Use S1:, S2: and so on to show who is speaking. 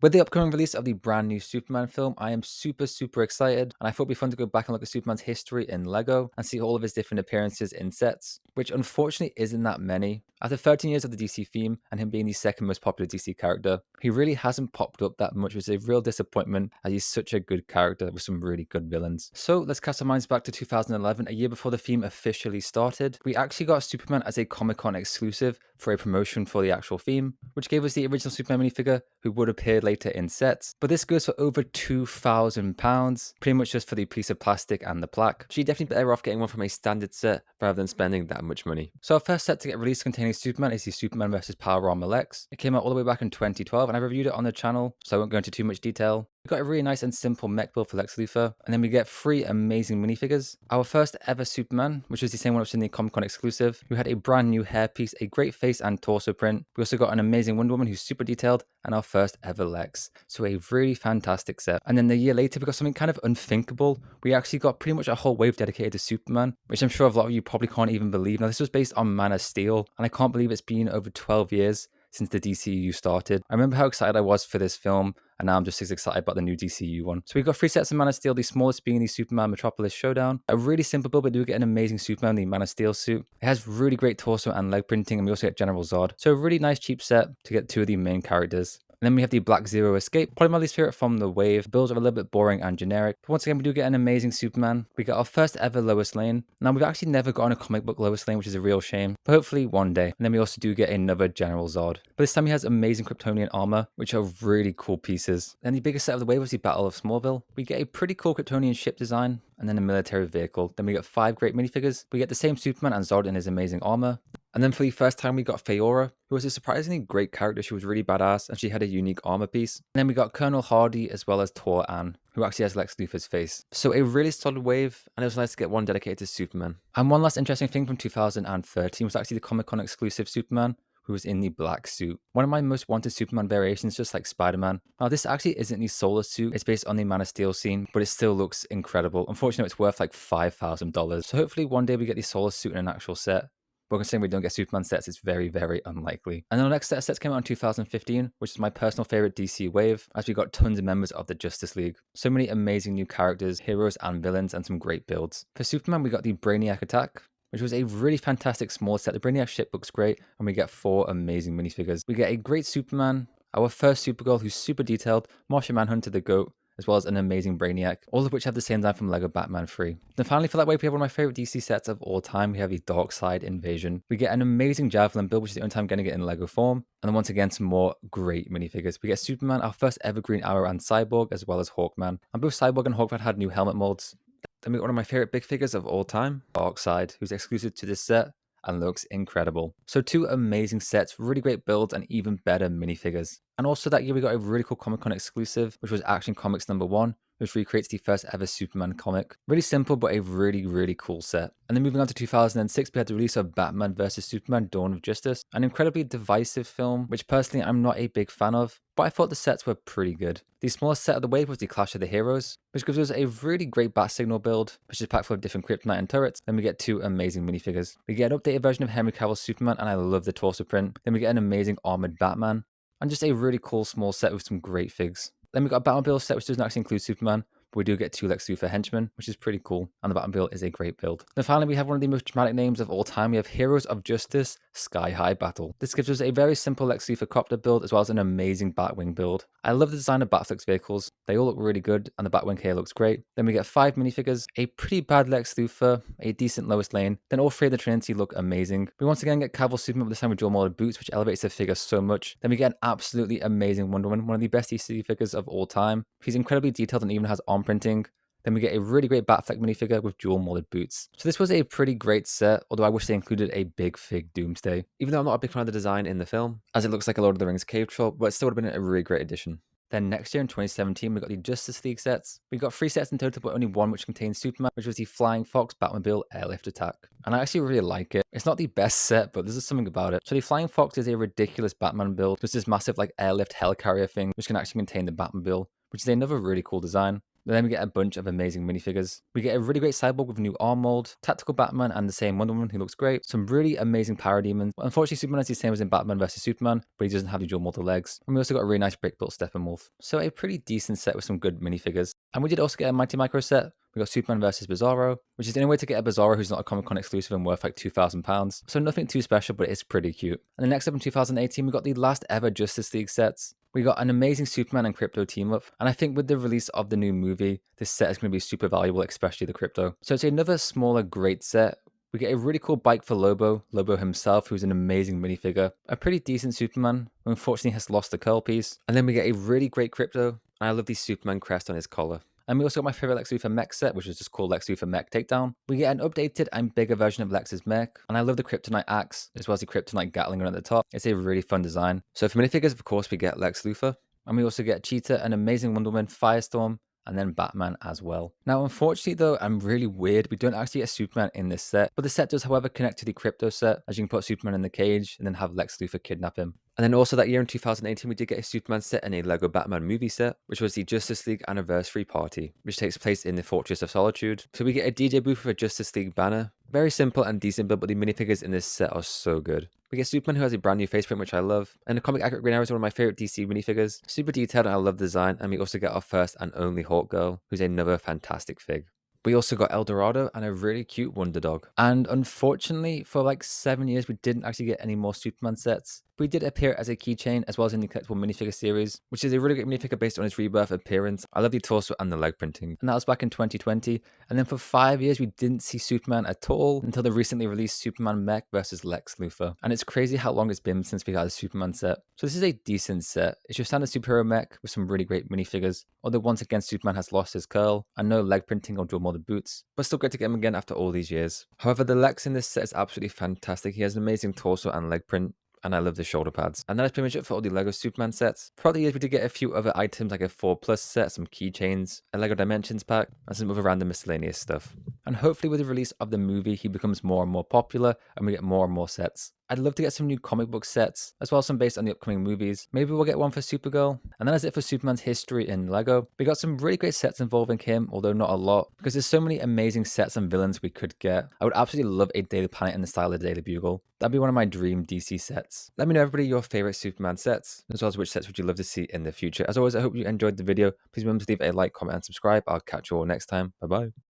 S1: With the upcoming release of the brand new Superman film, I am super excited, and I thought it'd be fun to go back and look at Superman's history in LEGO and see all of his different appearances in sets, which unfortunately isn't that many. After 13 years of the DC theme and him being the second most popular DC character, he really hasn't popped up that much, which is a real disappointment as he's such a good character with some really good villains. So let's cast our minds back to 2011, a year before the theme officially started. We actually got Superman as a Comic-Con exclusive for a promotion for the actual theme, which gave us the original Superman minifigure who would appear later in sets. But this goes for over £2,000, pretty much just for the piece of plastic and the plaque. So you're definitely better off getting one from a standard set rather than spending that much money. So our first set to get released containing Superman is the Superman vs. Power Armor Lex. It came out all the way back in 2012 and I reviewed it on the channel, so I won't go into too much detail. We got a really nice and simple mech build for Lex Luthor, and then we get 3 amazing minifigures. Our first ever Superman, which was the same one which was in the Comic-Con exclusive, who had a brand new hairpiece, a great face and torso print. We also got an amazing Wonder Woman who's super detailed, and our first ever Lex. So a really fantastic set. And then the year later, we got something kind of unthinkable. We actually got pretty much a whole wave dedicated to Superman, which I'm sure a lot of you probably can't even believe. Now, this was based on Man of Steel, and I can't believe it's been over 12 years since the DCU started. I remember how excited I was for this film, and now I'm just as excited about the new DCU one. So we got 3 sets of Man of Steel, the smallest being the Superman Metropolis Showdown. A really simple build, but we do get an amazing Superman, the Man of Steel suit. It has really great torso and leg printing, and we also get General Zod. So a really nice cheap set to get 2 of the main characters. And then we have the Black Zero Escape, probably my least favorite from the wave. The builds are a little bit boring and generic, but once again, we do get an amazing Superman. We got our first ever Lois Lane. Now, we've actually never gotten a comic book Lois Lane, which is a real shame, but hopefully one day. And then we also do get another General Zod. But this time he has amazing Kryptonian armor, which are really cool pieces. And the biggest set of the wave was the Battle of Smallville. We get a pretty cool Kryptonian ship design, and then a military vehicle. Then we get 5 great minifigures. We get the same Superman and Zod in his amazing armor. And then for the first time, we got Feora, who was a surprisingly great character. She was really badass, and she had a unique armor piece. And then we got Colonel Hardy, as well as Tor Ann, who actually has Lex Luthor's face. So a really solid wave, and it was nice to get one dedicated to Superman. And one last interesting thing from 2013 was actually the Comic-Con exclusive Superman, who was in the black suit. One of my most wanted Superman variations, just like Spider-Man. Now, this actually isn't the Solar suit. It's based on the Man of Steel scene, but it still looks incredible. Unfortunately, it's worth like $5,000. So hopefully one day we get the Solar suit in an actual set. But considering we don't get Superman sets, it's very unlikely. And then the next set of sets came out in 2015, which is my personal favorite DC wave, as we got tons of members of the Justice League. So many amazing new characters, heroes and villains, and some great builds. For Superman, we got the Brainiac attack, which was a really fantastic small set. The Brainiac ship looks great, and we get 4 amazing minifigures. We get a great Superman, our first Supergirl who's super detailed, Martian Manhunter the GOAT, as well as an amazing Brainiac, all of which have the same design from LEGO Batman 3. Then finally, for that wave, we have one of my favorite DC sets of all time. We have the Darkseid Invasion. We get an amazing Javelin build, which is the only time getting it in LEGO form. And then once again, some more great minifigures. We get Superman, our first ever Green Arrow and Cyborg, as well as Hawkman. And both Cyborg and Hawkman had new helmet molds. Then we got one of my favorite big figures of all time, Darkseid, who's exclusive to this set and looks incredible. So 2 amazing sets, really great builds, and even better minifigures. And also that year we got a really cool Comic-Con exclusive, which was Action Comics #1, which recreates the first ever Superman comic. Really simple, but a really cool set. And then moving on to 2006, we had the release of Batman vs. Superman Dawn of Justice, an incredibly divisive film, which personally I'm not a big fan of, but I thought the sets were pretty good. The smallest set of the wave was the Clash of the Heroes, which gives us a really great Bat Signal build, which is packed full of different kryptonite and turrets. Then we get 2 amazing minifigures. We get an updated version of Henry Cavill's Superman, and I love the torso print. Then we get an amazing armored Batman, and just a really cool small set with some great figs. Then we got a Batmobile set, which doesn't actually include Superman, but we do get 2 Lex Luthor henchmen, which is pretty cool, and the Batmobile is a great build. Then finally, we have one of the most dramatic names of all time. We have Heroes of Justice Sky High Battle. This gives us a very simple Lex Luthor copter build, as well as an amazing Batwing build. I love the design of Batfleck's vehicles. They all look really good, and the Batwing here looks great. Then we get 5 minifigures, a pretty bad Lex Luthor, a decent Lois Lane. Then all 3 of the Trinity look amazing. We once again get Cavill Superman, but this time with dual molded boots, which elevates the figure so much. Then we get an absolutely amazing Wonder Woman, one of the best DC figures of all time. She's incredibly detailed and even has arm printing. Then we get a really great Batfleck minifigure with dual molded boots. So this was a pretty great set, although I wish they included a big fig Doomsday. Even though I'm not a big fan of the design in the film, as it looks like a Lord of the Rings cave troll, but it still would have been a really great addition. Then next year in 2017, we got the Justice League sets. We got 3 sets in total, but only one which contains Superman, which was the Flying Fox Batmobile Airlift Attack. And I actually really like it. It's not the best set, but there's just something about it. So the Flying Fox is a ridiculous Batman build. There's this massive like airlift helicarrier thing, which can actually contain the Batmobile, which is another really cool design. Then we get a bunch of amazing minifigures. We get a really great Cyborg with a new arm mold, tactical Batman and the same Wonder Woman who looks great, some really amazing parademons. Unfortunately, Superman is the same as in Batman vs Superman, but he doesn't have the dual mortal legs. And we also got a really nice brick built Steppenwolf. So a pretty decent set with some good minifigures. And we did also get a Mighty Micro set. We got Superman versus Bizarro, which is the only way to get a Bizarro who's not a Comic Con exclusive and worth like £2,000. So nothing too special, but it's pretty cute. And then next up in 2018, we got the last ever Justice League sets. We got an amazing Superman and Krypto team up, and I think with the release of the new movie, this set is going to be super valuable, especially the Krypto. So it's another smaller, great set. We get a really cool bike for Lobo, Lobo himself, who's an amazing minifigure, a pretty decent Superman, who unfortunately has lost the curl piece, and then we get a really great Krypto, and I love the Superman crest on his collar. And we also got my favorite Lex Luthor mech set, which is just called Lex Luthor Mech Takedown. We get an updated and bigger version of Lex's mech, and I love the Kryptonite axe, as well as the Kryptonite Gatling gun at the top. It's a really fun design. So for minifigures, of course, we get Lex Luthor, and we also get Cheetah, an amazing Wonder Woman, Firestorm, and then Batman as well. Now, unfortunately though, I'm really weird. We don't actually get Superman in this set, but the set does, however, connect to the Krypto set, as you can put Superman in the cage and then have Lex Luthor kidnap him. And then also that year in 2018, we did get a Superman set and a Lego Batman movie set, which was the Justice League Anniversary Party, which takes place in the Fortress of Solitude. So we get a DJ booth with a Justice League banner. Very simple and decent build, but the minifigures in this set are so good. We get Superman, who has a brand new face print, which I love. And the comic accurate Green Arrow is one of my favorite DC minifigures. Super detailed and I love the design. And we also get our first and only Hawk Girl, who's another fantastic fig. We also got El Dorado and a really cute Wonder Dog. And unfortunately, for like 7 years, we didn't actually get any more Superman sets. We did appear as a keychain as well as in the collectible minifigure series, which is a really great minifigure based on his rebirth appearance. I love the torso and the leg printing. And that was back in 2020. And then for 5 years, we didn't see Superman at all until the recently released Superman mech versus Lex Luthor. And it's crazy how long it's been since we got a Superman set. So this is a decent set. It's your standard superhero mech with some really great minifigures. Although once again, Superman has lost his curl and no leg printing or dual molded boots. But still great to get him again after all these years. However, the Lex in this set is absolutely fantastic. He has an amazing torso and leg print, and I love the shoulder pads. And that is pretty much it for all the LEGO Superman sets. Throughout the years, we did get a few other items like a 4+ set, some keychains, a LEGO Dimensions pack, and some other random miscellaneous stuff. And hopefully with the release of the movie, he becomes more and more popular, and we get more and more sets. I'd love to get some new comic book sets, as well as some based on the upcoming movies. Maybe we'll get one for Supergirl. And that is it for Superman's history in LEGO. We got some really great sets involving him, although not a lot, because there's so many amazing sets and villains we could get. I would absolutely love a Daily Planet in the style of the Daily Bugle. That'd be one of my dream DC sets. Let me know, everybody, your favorite Superman sets, as well as which sets would you love to see in the future. As always, I hope you enjoyed the video. Please remember to leave a like, comment, and subscribe. I'll catch you all next time. Bye-bye.